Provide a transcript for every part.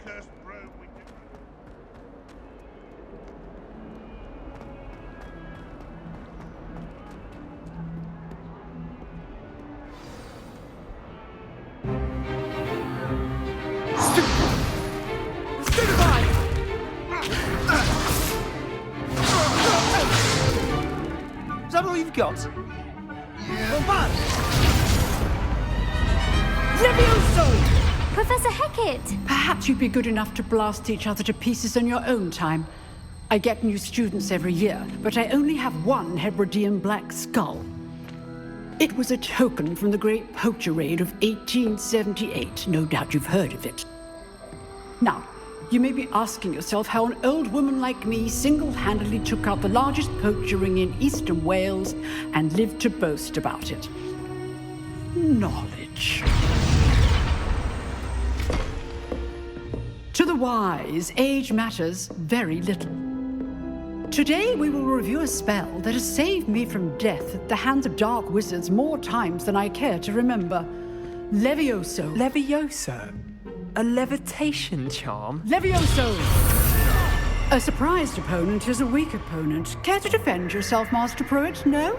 cursed robe we did. Is that all you've got? Well, bad. Levioso! Professor Hecat! Perhaps you'd be good enough to blast each other to pieces on your own time. I get new students every year, but I only have one Hebridean black skull. It was a token from the Great Poacher Raid of 1878. No doubt you've heard of it. Now, you may be asking yourself how an old woman like me single-handedly took out the largest poacher ring in eastern Wales and lived to boast about it. Knowledge. To the wise, age matters very little. Today we will review a spell that has saved me from death at the hands of dark wizards more times than I care to remember. Levioso. Levioso? A levitation charm? Levioso! A surprised opponent is a weak opponent. Care to defend yourself, Master Pruitt? No?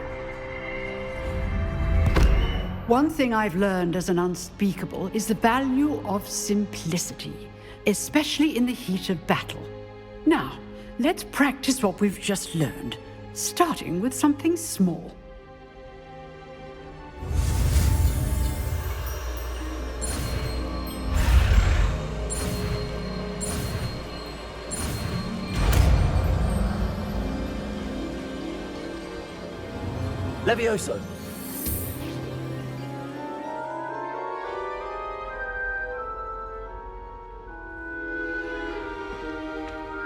One thing I've learned as an unspeakable is the value of simplicity, especially in the heat of battle. Now, let's practice what we've just learned, starting with something small. Levioso.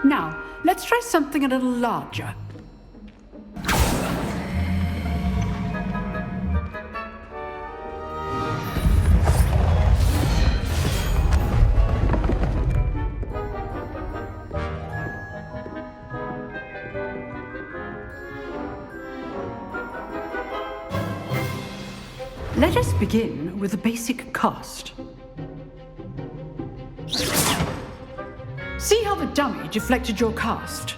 Now, let's try something a little larger. Let us begin with the basic cast. See how the dummy deflected your cast?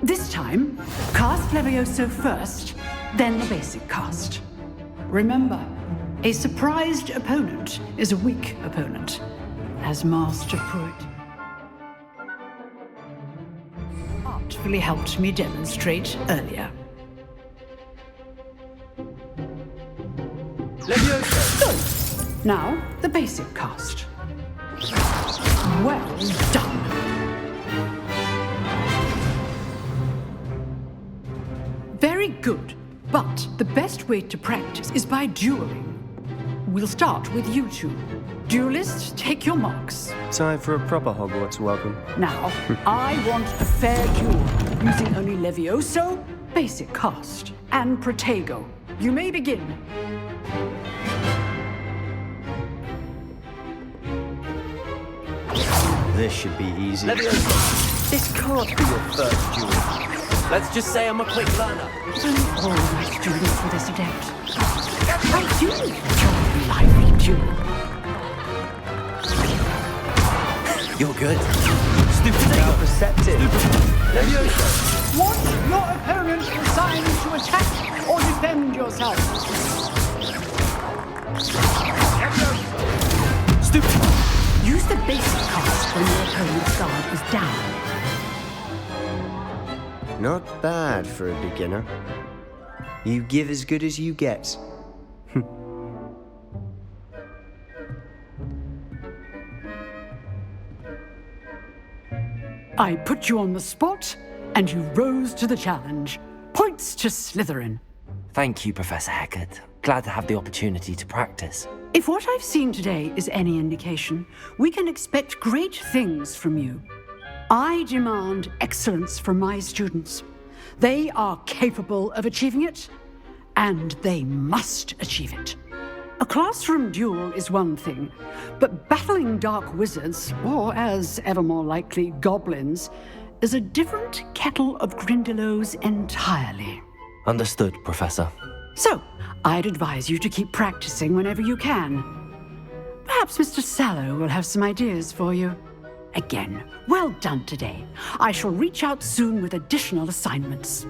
This time, cast Levioso first, then the basic cast. Remember, a surprised opponent is a weak opponent, as Master Pruitt artfully helped me demonstrate earlier. Levioso! Now, the basic cast. Well done. Very good, but the best way to practice is by dueling. We'll start with you two. Duelists, take your marks. Time for a proper Hogwarts welcome. Now, I want a fair duel, using only Levioso, basic cast, and Protego. You may begin. This should be easy. Levioso, this can't be your first duel. Let's just say I'm a quick learner. Don't all my students were this adept. I do enjoy lively duel. You're good. Stupid. Now perceptive. Levioso. Want your opponent assigned to attack or defend yourself? Stupid. Use the basic cast when your opponent's guard is down. Not bad for a beginner. You give as good as you get. I put you on the spot, and you rose to the challenge. Points to Slytherin. Thank you, Professor Hecat. Glad to have the opportunity to practice. If what I've seen today is any indication, we can expect great things from you. I demand excellence from my students. They are capable of achieving it, and they must achieve it. A classroom duel is one thing, but battling dark wizards, or as ever more likely, goblins, is a different kettle of Grindylows entirely. Understood, Professor. So, I'd advise you to keep practicing whenever you can. Perhaps Mr. Sallow will have some ideas for you. Again, well done today. I shall reach out soon with additional assignments.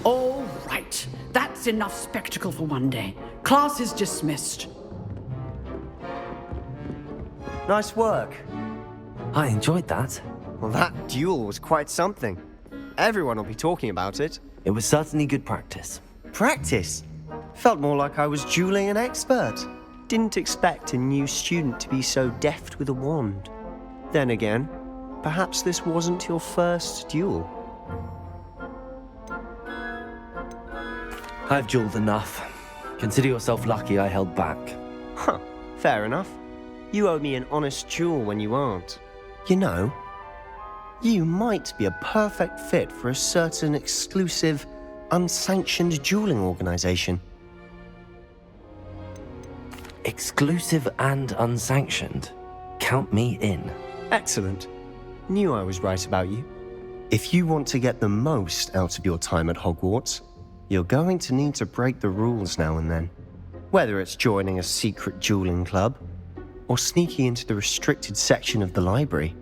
All right, that's enough spectacle for one day. Class is dismissed. Nice work. I enjoyed that. Well, that duel was quite something. Everyone will be talking about it. It was certainly good practice. Practice? Felt more like I was dueling an expert. Didn't expect a new student to be so deft with a wand. Then again, perhaps this wasn't your first duel. I've dueled enough. Consider yourself lucky I held back. Huh, fair enough. You owe me an honest duel when you aren't. You know, you might be a perfect fit for a certain exclusive, unsanctioned dueling organization. Exclusive and unsanctioned. Count me in. Excellent. Knew I was right about you. If you want to get the most out of your time at Hogwarts, you're going to need to break the rules now and then. Whether it's joining a secret dueling club, or sneaking into the restricted section of the library,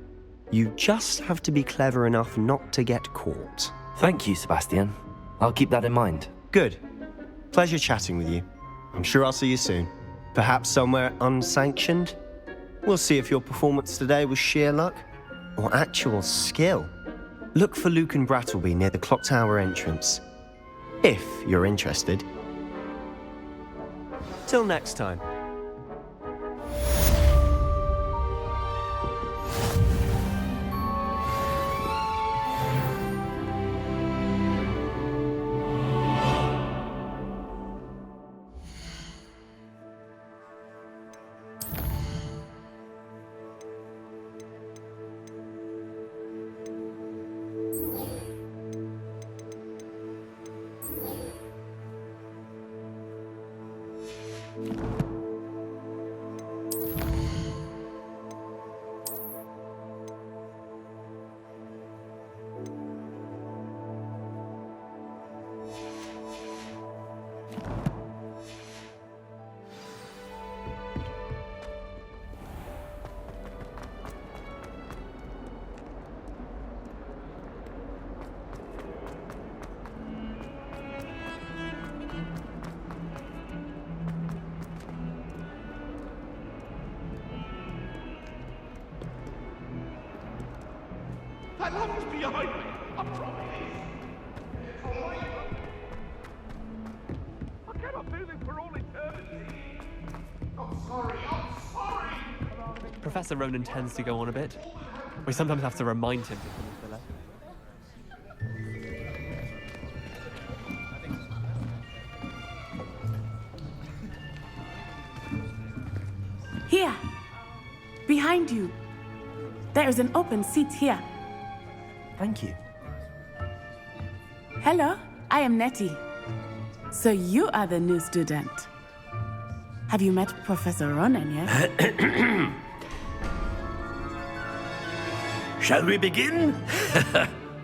you just have to be clever enough not to get caught. Thank you, Sebastian. I'll keep that in mind. Good. Pleasure chatting with you. I'm sure I'll see you soon. Perhaps somewhere unsanctioned? We'll see if your performance today was sheer luck or actual skill. Look for Luke and Brattleby near the clock tower entrance, if you're interested. Till next time. That lamp is behind me. I promise. I cannot do this for all eternity. I'm sorry. Professor Ronan tends to go on a bit. We sometimes have to remind him to come into the lesson. Here, behind you. There is an open seat here. Thank you. Hello, I am Nettie. So you are the new student. Have you met Professor Ronan yet? Shall we begin?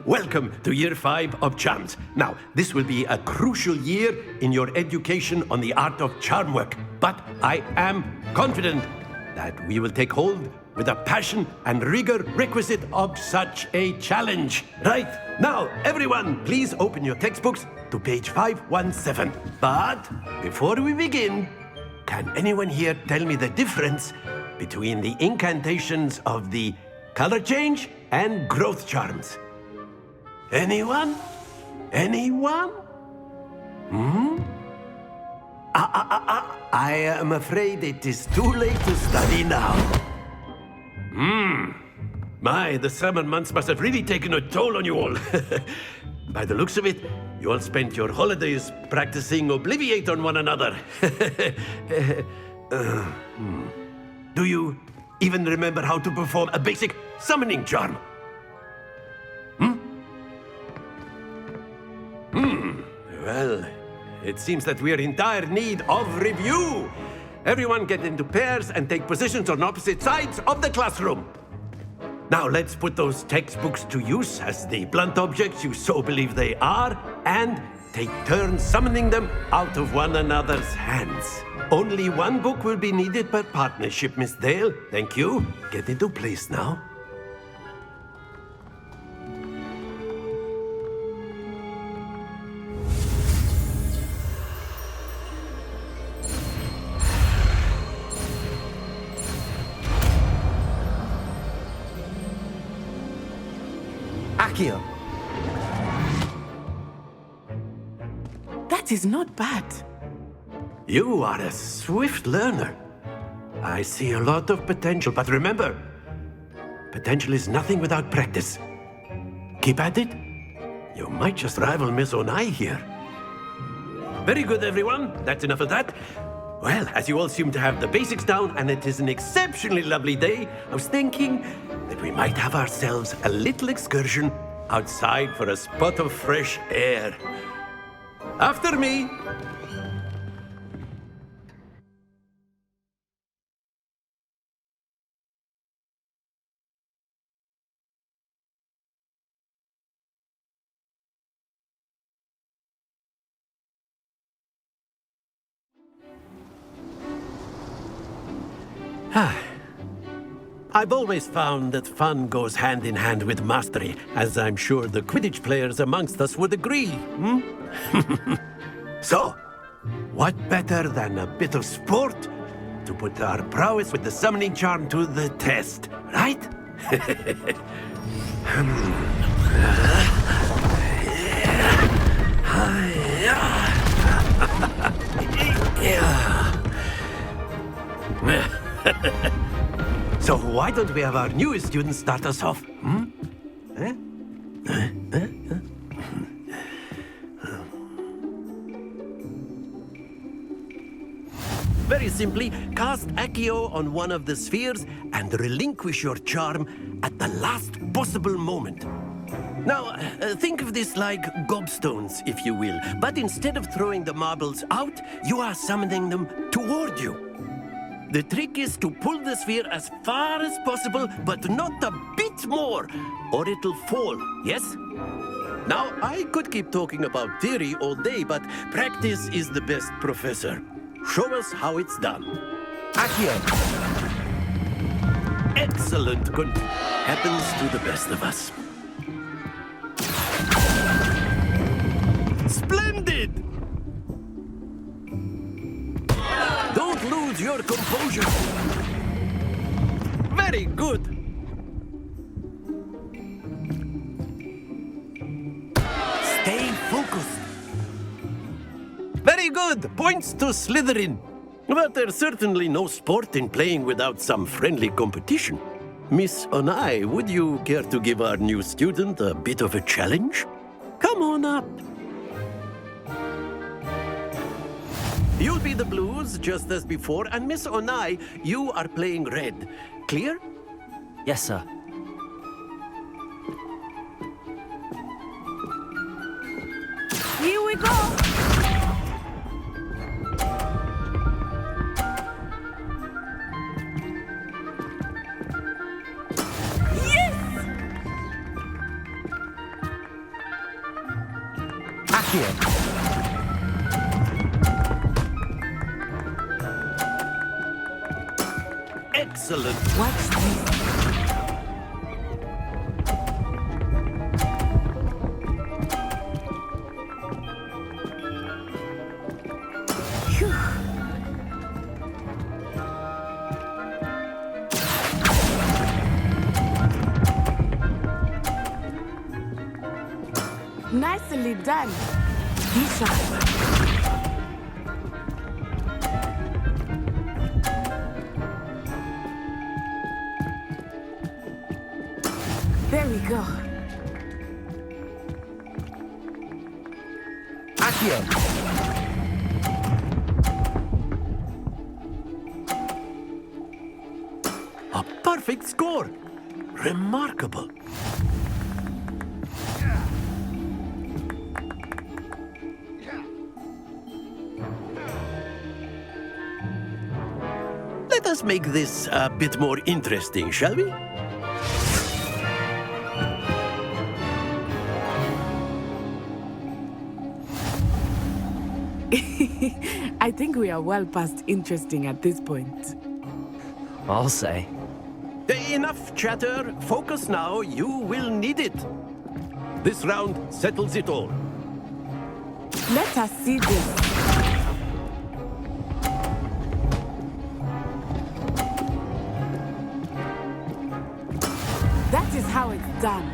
Welcome to Year 5 of Charms. Now, this will be a crucial year in your education on the art of charm work. But I am confident that we will take hold with the passion and rigor requisite of such a challenge. Right, now, everyone, please open your textbooks to page 517. But before we begin, can anyone here tell me the difference between the incantations of the color change and growth charms? Anyone? Anyone? I am afraid it is too late to study now. My, the summer months must have really taken a toll on you all. By the looks of it, you all spent your holidays practicing Obliviate on one another. Do you even remember how to perform a basic summoning charm? Well, it seems that we are in dire need of review. Everyone get into pairs and take positions on opposite sides of the classroom. Now let's put those textbooks to use as the blunt objects you so believe they are, and take turns summoning them out of one another's hands. Only one book will be needed per partnership, Miss Dale. Thank you. Get into place now. Accio! That is not bad. You are a swift learner. I see a lot of potential, but remember, potential is nothing without practice. Keep at it. You might just rival Miss Onai here. Very good, everyone. That's enough of that. Well, as you all seem to have the basics down, and it is an exceptionally lovely day, I was thinking that we might have ourselves a little excursion outside for a spot of fresh air. After me. I've always found that fun goes hand in hand with mastery, as I'm sure the Quidditch players amongst us would agree. So, what better than a bit of sport to put our prowess with the summoning charm to the test, right? So why don't we have our newest student start us off? Very simply, cast Accio on one of the spheres and relinquish your charm at the last possible moment. Now, think of this like gobstones, if you will, but instead of throwing the marbles out, you are summoning them toward you. The trick is to pull the sphere as far as possible, but not a bit more, or it'll fall, yes? Now, I could keep talking about theory all day, but practice is the best professor. Show us how it's done. Accio! Excellent. Good. Happens to the best of us. Splendid! Don't lose your composure. Very good. Stay focused. Very good. Points to Slytherin. But there's certainly no sport in playing without some friendly competition. Miss Onai, would you care to give our new student a bit of a challenge? Come on up. You'll be the blues, just as before, and Miss Onai, you are playing red. Clear? Yes, sir. Here we go. Accio! Excellent. What's this? Phew. Nicely done. Be sharp. There we go. Accio! A perfect score. Remarkable. Let us make this a bit more interesting, shall we? I think we are well past interesting at this point. I'll say. Enough chatter. Focus now. You will need it. This round settles it all. Let us see this. That is how it's done.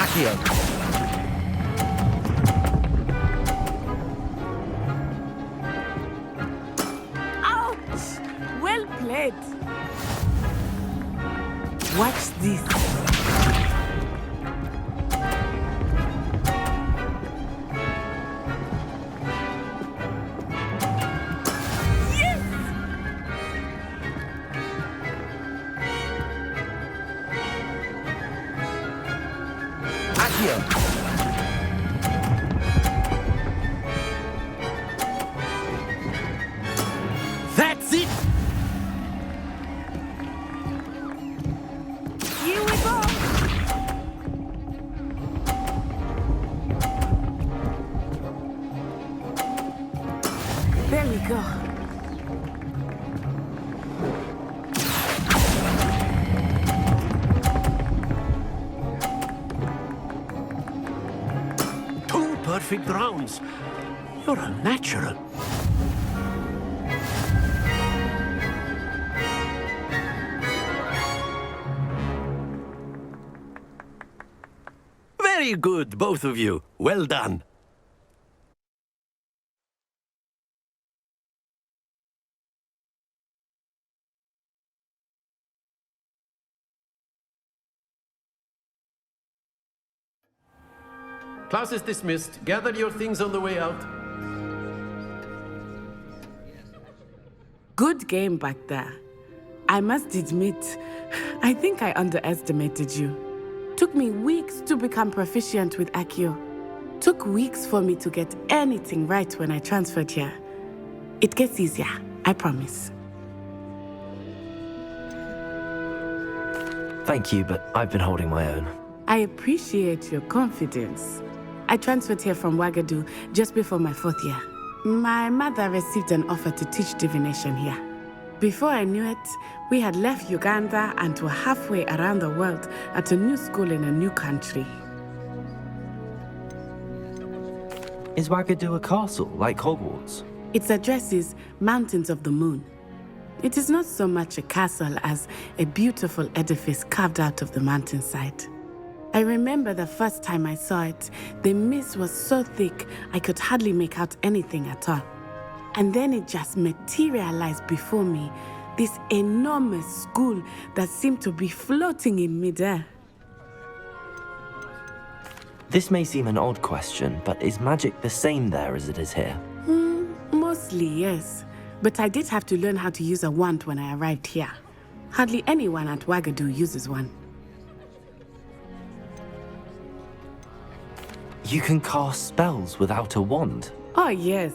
Accio. Ouch! Well played. Watch this. Yes! Accio. That's it. Here we go. There we go. Two perfect rounds. You're a natural. Very good, both of you. Well done. Class is dismissed. Gather your things on the way out. Good game back there. I must admit, I think I underestimated you. Took me weeks to become proficient with Accio. Took weeks for me to get anything right when I transferred here. It gets easier, I promise. Thank you, but I've been holding my own. I appreciate your confidence. I transferred here from Wagadu just before my 4th year. My mother received an offer to teach divination here. Before I knew it, we had left Uganda and were halfway around the world at a new school in a new country. Is Wagadu a castle, like Hogwarts? Its address is Mountains of the Moon. It is not so much a castle as a beautiful edifice carved out of the mountainside. I remember the first time I saw it, the mist was so thick I could hardly make out anything at all. And then it just materialized before me, this enormous school that seemed to be floating in midair. This may seem an odd question, but is magic the same there as it is here? Mostly, yes. But I did have to learn how to use a wand when I arrived here. Hardly anyone at Wagadu uses one. You can cast spells without a wand. Oh, yes.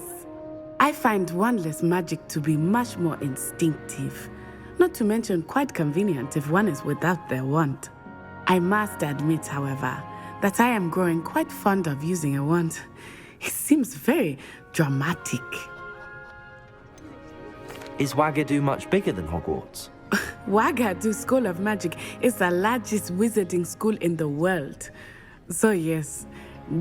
I find wandless magic to be much more instinctive. Not to mention quite convenient if one is without their wand. I must admit, however, that I am growing quite fond of using a wand. It seems very dramatic. Is Wagadu much bigger than Hogwarts? Wagadu School of Magic is the largest wizarding school in the world. So yes,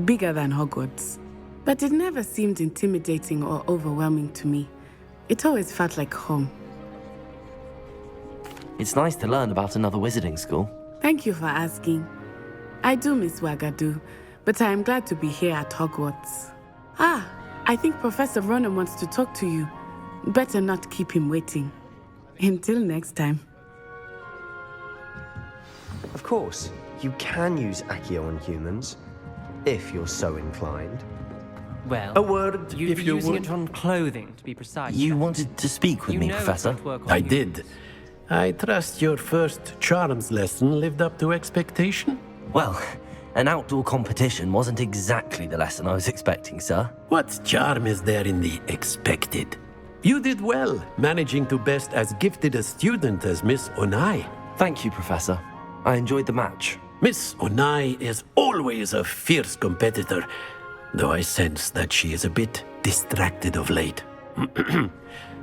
bigger than Hogwarts. But it never seemed intimidating or overwhelming to me. It always felt like home. It's nice to learn about another wizarding school. Thank you for asking. I do miss Wagadu, but I am glad to be here at Hogwarts. Ah, I think Professor Ronan wants to talk to you. Better not keep him waiting. Until next time. Of course, you can use Accio on humans, if you're so inclined. Well, A word, you'd if be you using would. it on clothing, to be precise. You wanted to speak with You me, know it Professor? won't work on I you. did. I trust your first charms lesson lived up to expectation? Well, an outdoor competition wasn't exactly the lesson I was expecting, sir. What charm is there in the expected? You did well, managing to best as gifted a student as Miss Onai. Thank you, Professor. I enjoyed the match. Miss Onai is always a fierce competitor, though I sense that she is a bit distracted of late.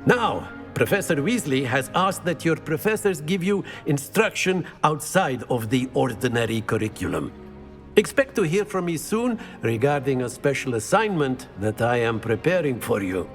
Now, Professor Weasley has asked that your professors give you instruction outside of the ordinary curriculum. Expect to hear from me soon regarding a special assignment that I am preparing for you.